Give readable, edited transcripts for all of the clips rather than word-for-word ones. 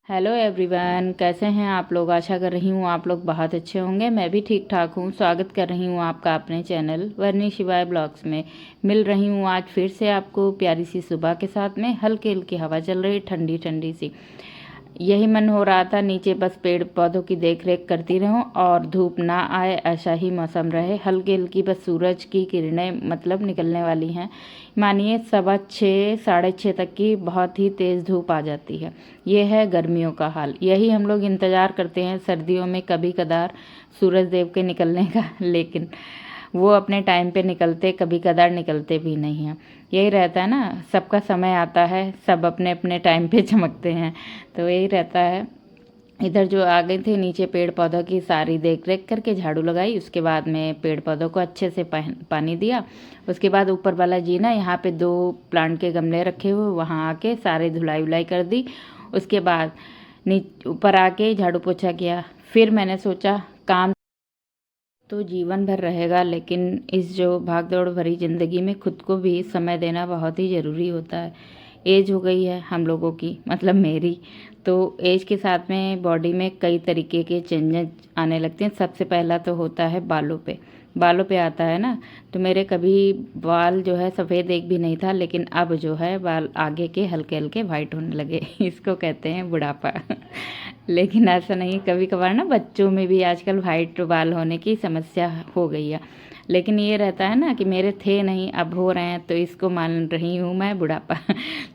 Hello everyone, कैसे हैं आप लोग। आशा कर रही हूँ आप लोग बहुत अच्छे होंगे। मैं भी ठीक ठाक हूँ। स्वागत कर रही हूँ आपका अपने चैनल वर्णी शिवाय ब्लॉग्स में। मिल रही हूँ आज फिर से आपको प्यारी सी सुबह के साथ में। हल्की हल्की हवा चल रही, ठंडी ठंडी सी। यही मन हो रहा था नीचे बस पेड़ पौधों की देख रेख करती रहूं और धूप ना आए, ऐसा ही मौसम रहे। हल्की हल्की बस सूरज की किरणें मतलब निकलने वाली हैं। मानिए 6:15 6:30 तक की बहुत ही तेज़ धूप आ जाती है। ये है गर्मियों का हाल। यही हम लोग इंतज़ार करते हैं सर्दियों में कभी कदार सूरज देव के निकलने का, लेकिन वो अपने टाइम पे निकलते, कभी कदार निकलते भी नहीं हैं। यही रहता है ना, सबका समय आता है, सब अपने अपने टाइम पे चमकते हैं, तो यही रहता है। इधर जो आ गए थे नीचे पेड़ पौधों की सारी देख रेख करके झाड़ू लगाई। उसके बाद में पेड़ पौधों को अच्छे से पानी दिया। उसके बाद ऊपर वाला जी ना, यहाँ पे 2 प्लांट के गमले रखे हुए, वहाँ आके सारे धुलाई उलाई कर दी। उसके बाद ऊपर आके झाड़ू पोछा किया। फिर मैंने सोचा काम तो जीवन भर रहेगा, लेकिन इस जो भाग दौड़ भरी ज़िंदगी में खुद को भी समय देना बहुत ही ज़रूरी होता है। एज हो गई है हम लोगों की, मतलब मेरी, तो एज के साथ में बॉडी में कई तरीके के चेंजेस आने लगते हैं। सबसे पहला तो होता है बालों पे आता है ना। तो मेरे कभी बाल जो है सफ़ेद एक भी नहीं था, लेकिन अब जो है बाल आगे के हल्के हल्के वाइट होने लगे। इसको कहते हैं बुढ़ापा। लेकिन ऐसा नहीं, कभी कभार ना बच्चों में भी आजकल वाइट बाल होने की समस्या हो गई है। लेकिन ये रहता है ना कि मेरे थे नहीं, अब हो रहे हैं, तो इसको मान रही हूँ मैं बुढ़ापा।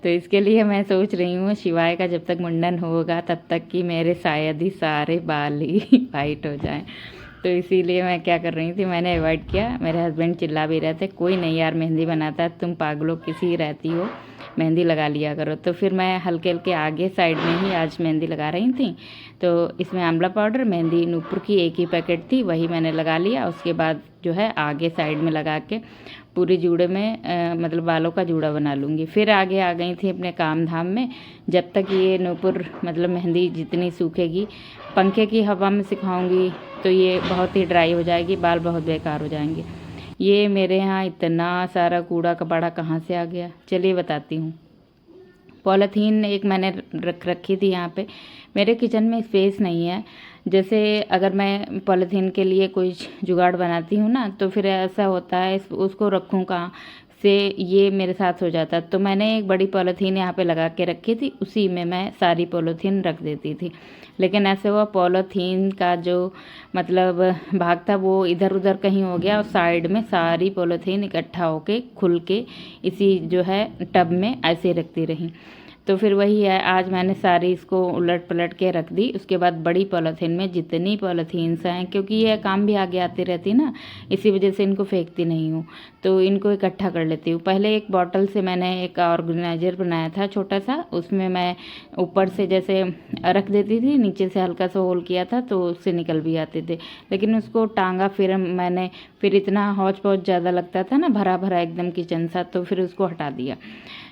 तो इसके लिए मैं सोच रही हूँ शिवाय का जब तक मुंडन होगा तब तक कि मेरे शायद ही सारे बाल ही वाइट हो जाएं। तो इसीलिए मैं क्या कर रही थी, मैंने अवॉइड किया। मेरे हस्बैंड चिल्ला भी रहे थे, कोई नहीं यार मेहंदी बनाता है, तुम पागलों किसी रहती हो, मेहंदी लगा लिया करो। तो फिर मैं हल्के हल्के आगे साइड में ही आज मेहंदी लगा रही थी। तो इसमें आंवला पाउडर, मेहंदी नूपुर की एक ही पैकेट थी, वही मैंने लगा लिया। उसके बाद जो है आगे साइड में लगा के पूरी जूड़े में मतलब बालों का जूड़ा बना लूँगी। फिर आगे आ गई थी अपने काम धाम में। जब तक ये नूपुर मतलब मेहंदी जितनी सूखेगी, पंखे की हवा में सिखाऊंगी तो ये बहुत ही ड्राई हो जाएगी, बाल बहुत बेकार हो जाएंगे। ये मेरे यहाँ इतना सारा कूड़ा कबाड़ा कहाँ से आ गया, चलिए बताती हूँ। पॉलीथीन एक मैंने रख रखी थी यहाँ पे। मेरे किचन में स्पेस नहीं है। जैसे अगर मैं पॉलीथीन के लिए कोई जुगाड़ बनाती हूँ ना, तो फिर ऐसा होता है उसको रखूँ कहाँ से, ये मेरे साथ हो जाता। तो मैंने एक बड़ी पॉलीथीन यहाँ पे लगा के रखी थी, उसी में मैं सारी पॉलीथीन रख देती थी। लेकिन ऐसे हुआ पॉलीथीन का जो मतलब भाग था वो इधर उधर कहीं हो गया, और साइड में सारी पॉलीथीन इकट्ठा होके खुल के इसी जो है टब में ऐसे रखती रही। तो फिर वही है, आज मैंने सारी इसको उलट पलट के रख दी। उसके बाद बड़ी पॉलीथीन में जितनी पॉलीथीन्स हैं, क्योंकि ये काम भी आगे आती रहती ना, इसी वजह से इनको फेंकती नहीं हूँ, तो इनको इकट्ठा कर लेती हूँ। पहले एक बॉटल से मैंने एक ऑर्गेनाइजर बनाया था छोटा सा, उसमें मैं ऊपर से जैसे रख देती थी, नीचे से हल्का सा होल किया था तो उससे निकल भी आते थे। लेकिन उसको टांगा फिर इतना हौच पौच ज़्यादा लगता था ना, भरा भरा एकदम किचन सा, तो फिर उसको हटा दिया।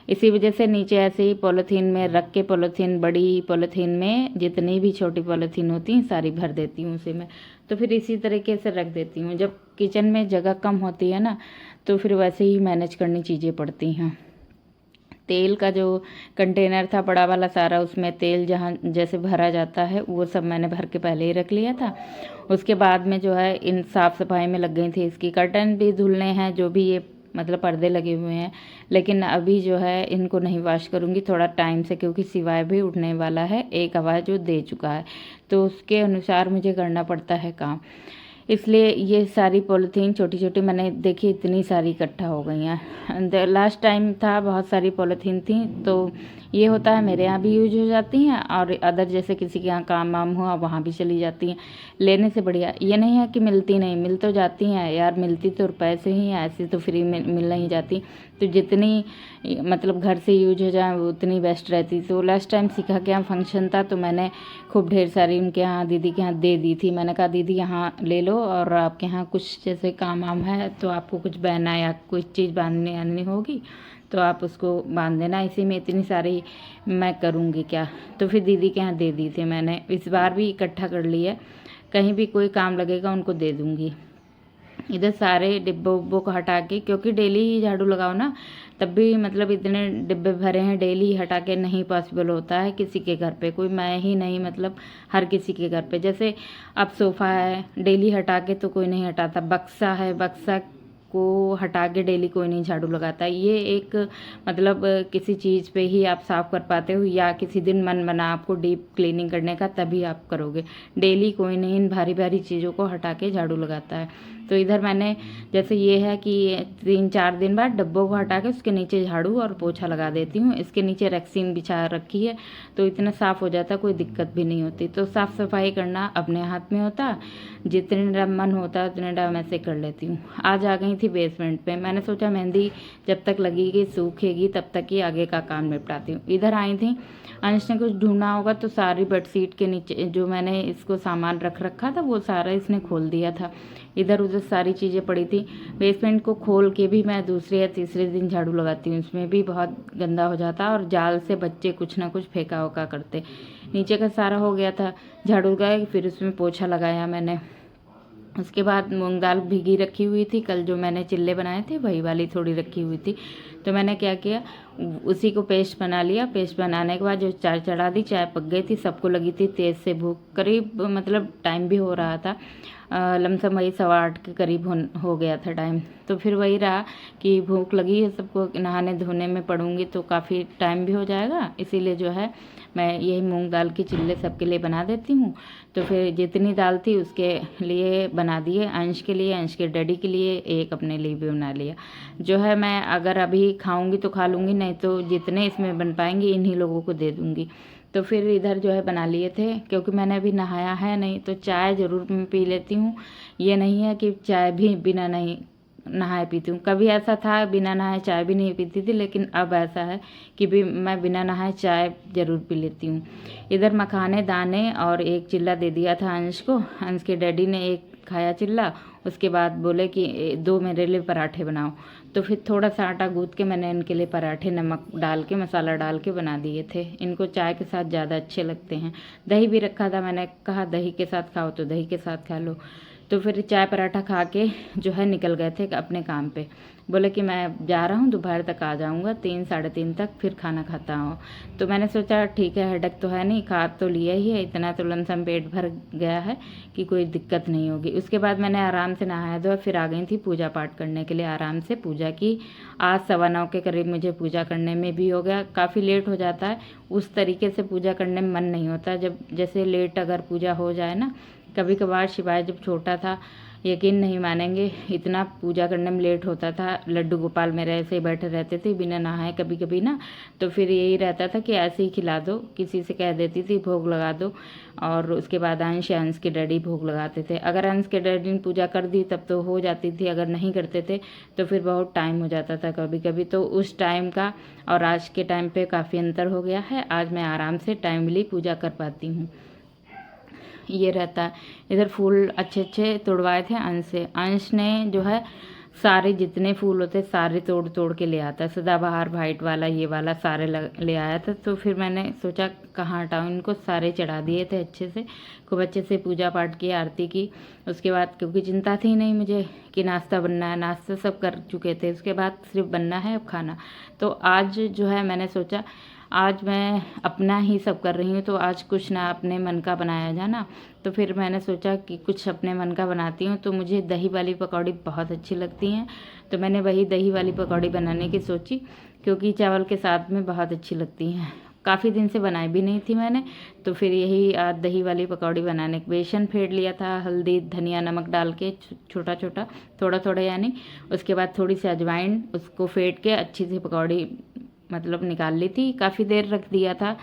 इसी वजह से नीचे ऐसे ही पॉलीथीन में रख के, पॉलीथीन बड़ी पॉलीथीन में जितनी भी छोटी पॉलीथीन होती हैं सारी भर देती हूँ उसी में। तो फिर इसी तरीके से रख देती हूँ। जब किचन में जगह कम होती है ना, तो फिर वैसे ही मैनेज करनी चीज़ें पड़ती हैं। तेल का जो कंटेनर था बड़ा वाला, सारा उसमें तेल जहाँ जैसे भरा जाता है वो सब मैंने भर के पहले ही रख लिया था। उसके बाद में जो है इन साफ़ सफाई में लग गई थी। इसकी कर्टन भी धुलने हैं, जो भी ये मतलब पर्दे लगे हुए हैं, लेकिन अभी जो है इनको नहीं वॉश करूँगी थोड़ा टाइम से, क्योंकि सिवाय भी उठने वाला है, एक आवाज़ जो दे चुका है, तो उसके अनुसार मुझे करना पड़ता है काम। इसलिए ये सारी पॉलीथीन छोटी छोटी मैंने देखी इतनी सारी इकट्ठा हो गई हैं। लास्ट टाइम था बहुत सारी पॉलीथीन थी, तो ये होता है मेरे यहाँ भी यूज हो जाती हैं, और अदर जैसे किसी के यहाँ काम वाम हुआ वहाँ भी चली जाती हैं। लेने से बढ़िया ये नहीं है कि मिलती नहीं, मिल तो जाती हैं यार, मिलती तो रुपए से ही है, ऐसी तो फ्री में मिल नहीं जाती। तो जितनी मतलब घर से यूज हो जाए उतनी बेस्ट रहती। तो लास्ट टाइम सीखा के यहाँ फंक्शन था, तो मैंने खूब ढेर सारी उनके यहाँ दीदी के यहाँ दे दी थी। मैंने कहा दीदी यहाँ ले लो, लो, और आपके यहाँ कुछ जैसे काम वाम है तो आपको कुछ बहना या कुछ चीज़ बांधने आनी होगी तो आप उसको बांध देना, इसी में इतनी सारी मैं करूँगी क्या। तो फिर दीदी के यहाँ दे दी थी मैंने, इस बार भी इकट्ठा कर लिया, कहीं भी कोई काम लगेगा उनको दे दूँगी। इधर सारे डिब्बों उब्बों को हटा के, क्योंकि डेली ही झाड़ू लगाओ ना, तब भी मतलब इतने डिब्बे भरे हैं, डेली हटा के नहीं पॉसिबल होता है किसी के घर पे, कोई मैं ही नहीं, मतलब हर किसी के घर पे। जैसे अब सोफ़ा है, डेली हटा के तो कोई नहीं हटाता, बक्सा है, बक्सा को हटा के डेली कोई नहीं झाड़ू लगाता। ये एक मतलब किसी चीज़ पे ही आप साफ़ कर पाते हो, या किसी दिन मन बना आपको डीप क्लीनिंग करने का तभी आप करोगे, डेली कोई नहीं इन भारी भारी चीज़ों को हटा के झाड़ू लगाता है। तो इधर मैंने जैसे ये है कि 3-4 दिन बाद डब्बों को हटा के उसके नीचे झाड़ू और पोछा लगा देती हूँ। इसके नीचे रैक्सीन बिछा रखी है तो इतना साफ़ हो जाता, कोई दिक्कत भी नहीं होती। तो साफ़ सफाई करना अपने हाथ में होता, जितने टाइम मन होता उतने टाइम ऐसे कर लेती हूँ। आज आ गई थी बेसमेंट पे, मैंने सोचा मेहंदी जब तक लगेगी सूखेगी तब तक ही आगे का काम निपटाती हूँ। इधर आई थी, अंश ने कुछ ढूंढना होगा तो सारी बेडशीट के नीचे जो मैंने इसको सामान रख रखा था वो सारा इसने खोल दिया था, इधर उधर सारी चीज़ें पड़ी थी। बेसमेंट को खोल के भी मैं दूसरे या तीसरे दिन झाड़ू लगाती हूँ, उसमें भी बहुत गंदा हो जाता और जाल से बच्चे कुछ ना कुछ फेंका वका करते। नीचे का सारा हो गया था, झाड़ू लगाया, फिर उसमें पोछा लगाया मैंने। उसके बाद मूंग दाल भीगी रखी हुई थी, कल जो मैंने चिल्ले बनाए थे वही वाली थोड़ी रखी हुई थी, तो मैंने क्या किया उसी को पेस्ट बना लिया। पेस्ट बनाने के बाद जो चाय चढ़ा दी, चाय पक गई थी, सबको लगी थी तेज़ से भूख, करीब मतलब टाइम भी हो रहा था, लमसम वही 8:15 के करीब हो गया था टाइम। तो फिर वही रहा कि भूख लगी है सबको, नहाने धोने में पड़ूंगी तो काफ़ी टाइम भी हो जाएगा, इसीलिए जो है मैं यही मूंग दाल की चिल्ले सबके लिए बना देती हूँ। तो फिर जितनी दाल थी उसके लिए बना दिए, अंश के लिए, अंश के डैडी के लिए, एक अपने लिए भी बना लिया। जो है मैं अगर अभी खाऊंगी तो खा लूँगी, नहीं तो जितने इसमें बन पाएंगे इन्हीं लोगों को दे दूँगी। तो फिर इधर जो है बना लिए थे, क्योंकि मैंने अभी नहाया है नहीं तो चाय ज़रूर मैं पी लेती हूँ। ये नहीं है कि चाय भी बिना नहीं नहाए पीती हूँ, कभी ऐसा था बिना नहाए चाय भी नहीं पीती थी, लेकिन अब ऐसा है कि भी मैं बिना नहाए चाय ज़रूर पी लेती हूँ। इधर मखाने दाने और एक चिल्ला दे दिया था अंश को, अंश के डैडी ने एक खाया चिल्ला, उसके बाद बोले कि 2 मेरे लिए पराठे बनाओ। तो फिर थोड़ा सा आटा गूँथ के मैंने इनके लिए पराठे नमक डाल के मसाला डाल के बना दिए थे, इनको चाय के साथ ज़्यादा अच्छे लगते हैं। दही भी रखा था, मैंने कहा दही के साथ खाओ तो दही के साथ खा लो। तो फिर चाय पराठा खा के जो है निकल गए थे अपने काम पे, बोले कि मैं जा रहा हूँ दोपहर तक आ जाऊँगा, 3-3:30 तक फिर खाना खाता हूँ। तो मैंने सोचा ठीक है, हेडक तो है नहीं, खा तो लिया ही है, इतना तो लमसम पेट भर गया है कि कोई दिक्कत नहीं होगी। उसके बाद मैंने आराम से नहाया धोया, फिर आ गई थी पूजा पाठ करने के लिए, आराम से पूजा की। आज 9:15 के करीब मुझे पूजा करने में भी हो गया, काफ़ी लेट हो जाता है, उस तरीके से पूजा करने में मन नहीं होता, जब जैसे लेट अगर पूजा हो जाए ना। कभी कभार शिवाय जब छोटा था, यकीन नहीं मानेंगे, इतना पूजा करने में लेट होता था, लड्डू गोपाल मेरे ऐसे ही बैठे रहते थे बिना नहाए कभी कभी ना, तो फिर यही रहता था कि ऐसे ही खिला दो, किसी से कह देती थी भोग लगा दो, और उसके बाद अंश के डैडी भोग लगाते थे। अगर अंश के डैडी ने पूजा कर दी तब तो हो जाती थी, अगर नहीं करते थे तो फिर बहुत टाइम हो जाता था कभी कभी। तो उस टाइम का और आज के टाइम पे काफ़ी अंतर हो गया है, आज मैं आराम से टाइमली पूजा कर पाती हूँ, ये रहता है। इधर फूल अच्छे अच्छे तोड़वाए थे अंश से, अंश ने जो है सारे जितने फूल होते सारे तोड़ तोड़ के ले आता है, सदाबहार वाइट वाला ये वाला सारे ले आया था। तो फिर मैंने सोचा कहाँ हटाऊँ इनको, सारे चढ़ा दिए थे अच्छे से, खूब अच्छे से पूजा पाठ की, आरती की। उसके बाद क्योंकि चिंता थी नहीं मुझे कि नाश्ता बनना है, नाश्ता सब कर चुके थे, उसके बाद सिर्फ बनना है अब खाना। तो आज जो है मैंने सोचा आज मैं अपना ही सब कर रही हूँ, तो आज कुछ ना अपने मन का बनाया जाए ना, तो फिर मैंने सोचा कि कुछ अपने मन का बनाती हूँ। तो मुझे दही वाली पकौड़ी बहुत अच्छी लगती हैं, तो मैंने वही दही वाली पकौड़ी बनाने की सोची, क्योंकि चावल के साथ में बहुत अच्छी लगती हैं। काफ़ी दिन से बनाई भी नहीं थी मैंने, तो फिर यही आज दही वाली पकौड़ी बनाने, बेसन फेंट लिया था, हल्दी धनिया नमक डाल के छोटा छोटा थोड़ा थोड़ा यानी, उसके बाद थोड़ी सी अजवाइन, उसको फेंट के अच्छी सी पकौड़ी मतलब निकाल ली थी। काफ़ी देर रख दिया था,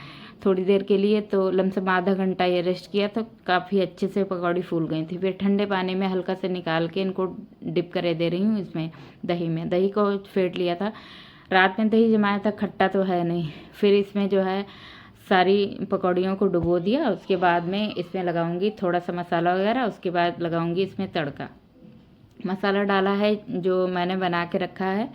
थोड़ी देर के लिए, तो लमसम आधा घंटा ये रेस्ट किया तो काफ़ी अच्छे से पकौड़ी फूल गई थी। फिर ठंडे पानी में हल्का से निकाल के इनको डिप करे दे रही हूँ इसमें दही में, दही को फेंट लिया था, रात में दही जमाया था, खट्टा तो है नहीं। फिर इसमें जो है सारी पकौड़ियों को डुबो दिया। उसके बाद में इसमें लगाऊंगी थोड़ा सा मसाला वगैरह, उसके बाद लगाऊंगी इसमें तड़का। मसाला डाला है जो मैंने बना के रखा है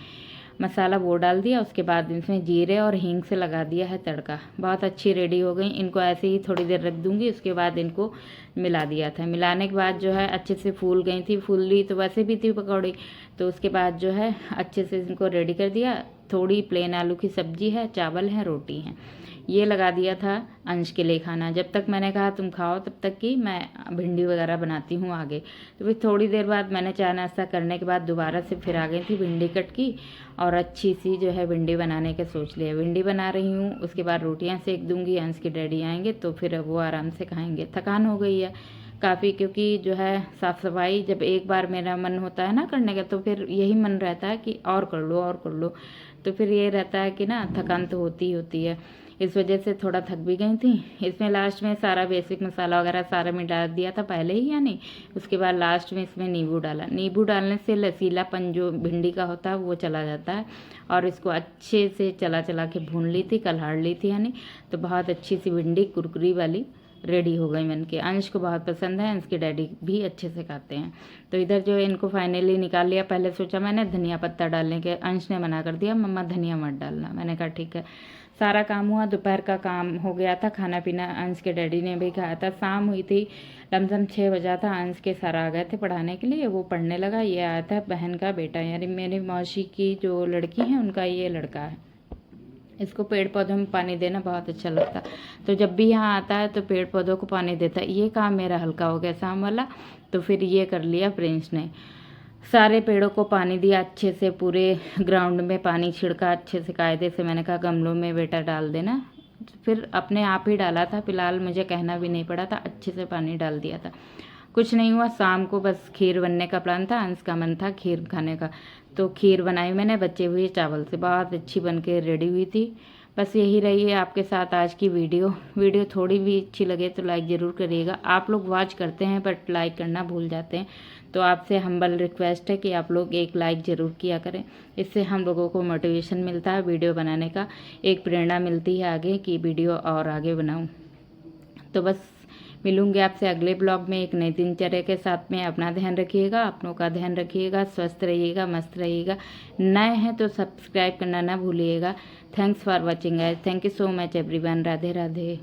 मसाला, वो डाल दिया। उसके बाद इसमें जीरे और हींग से लगा दिया है तड़का। बहुत अच्छी रेडी हो गई। इनको ऐसे ही थोड़ी देर रख दूंगी। उसके बाद इनको मिला दिया था। मिलाने के बाद जो है अच्छे से फूल गई थी, फूल ली तो वैसे भी थी पकौड़ी। तो उसके बाद जो है अच्छे से इनको रेडी कर दिया। थोड़ी प्लेन आलू की सब्जी है, चावल है, रोटी है, ये लगा दिया था अंश के लिए खाना। जब तक मैंने कहा तुम खाओ तब तक कि मैं भिंडी वगैरह बनाती हूँ आगे। तो फिर थोड़ी देर बाद मैंने चाय नाश्ता करने के बाद दोबारा से फिर आ गई थी भिंडी कट की और अच्छी सी जो है भिंडी बनाने का सोच लिया। भिंडी बना रही हूँ। उसके बाद रोटियाँ सेक दूँगी। अंश के डैडी आएंगे तो फिर वो आराम से खाएंगे। थकान हो गई है काफ़ी, क्योंकि जो है साफ़ सफाई जब एक बार मेरा मन होता है ना करने का तो फिर यही मन रहता है कि और कर लो और कर लो। तो फिर ये रहता है कि ना थकान तो होती ही होती है। इस वजह से थोड़ा थक भी गई थी। इसमें लास्ट में सारा बेसिक मसाला वगैरह सारा मैं डाल दिया था पहले ही, यानी उसके बाद लास्ट में इसमें नींबू डाला। नींबू डालने से लसीलापन जो भिंडी का होता है वो चला जाता है। और इसको अच्छे से चला चला के भून ली थी, कलहाड़ ली थी यानी। तो बहुत अच्छी सी भिंडी कुरकुरी वाली रेडी हो गई बन के। अंश को बहुत पसंद है, अंश के डैडी भी अच्छे से खाते हैं। तो इधर जो है इनको फाइनली निकाल लिया। पहले सोचा मैंने धनिया पत्ता डालने के, अंश ने मना कर दिया, मम्मा धनिया मत डालना। मैंने कहा ठीक है। सारा काम हुआ, दोपहर का काम हो गया था, खाना पीना अंश के डैडी ने भी खाया था। शाम हुई थी, लमसम 6 बजा था। अंश के सर आ गए थे पढ़ाने के लिए, वो पढ़ने लगा। ये आया था बहन का बेटा, यानी मेरी मौसी की जो लड़की है उनका ये लड़का है। इसको पेड़ पौधों में पानी देना बहुत अच्छा लगता है। तो जब भी यहाँ आता है तो पेड़ पौधों को पानी देता है। ये काम मेरा हल्का हो गया शाम वाला। तो फिर ये कर लिया प्रिंस ने, सारे पेड़ों को पानी दिया अच्छे से, पूरे ग्राउंड में पानी छिड़का अच्छे से कायदे से। मैंने कहा गमलों में बेटा डाल देना। फिर अपने आप ही डाला था, फिलहाल मुझे कहना भी नहीं पड़ा था, अच्छे से पानी डाल दिया था। कुछ नहीं हुआ। शाम को बस खीर बनने का प्लान था, अंश का मन था खीर खाने का। तो खीर बनाई मैंने बचे हुए चावल से, बहुत अच्छी बन के रेडी हुई थी। बस यही रही है आपके साथ आज की वीडियो थोड़ी भी अच्छी लगे तो लाइक ज़रूर करिएगा। आप लोग वॉच करते हैं बट लाइक करना भूल जाते हैं। तो आपसे हम्बल रिक्वेस्ट है कि आप लोग एक लाइक ज़रूर किया करें। इससे हम लोगों को मोटिवेशन मिलता है वीडियो बनाने का, एक प्रेरणा मिलती है आगे कि वीडियो और आगे बनाऊँ। तो बस मिलूंगी आपसे अगले ब्लॉग में एक नई दिनचर्या के साथ में। अपना ध्यान रखिएगा, अपनों का ध्यान रखिएगा, स्वस्थ रहिएगा, मस्त रहिएगा। नए हैं तो सब्सक्राइब करना ना भूलिएगा। Thanks for watching guys. Thank you so much everyone. Radhe Radhe.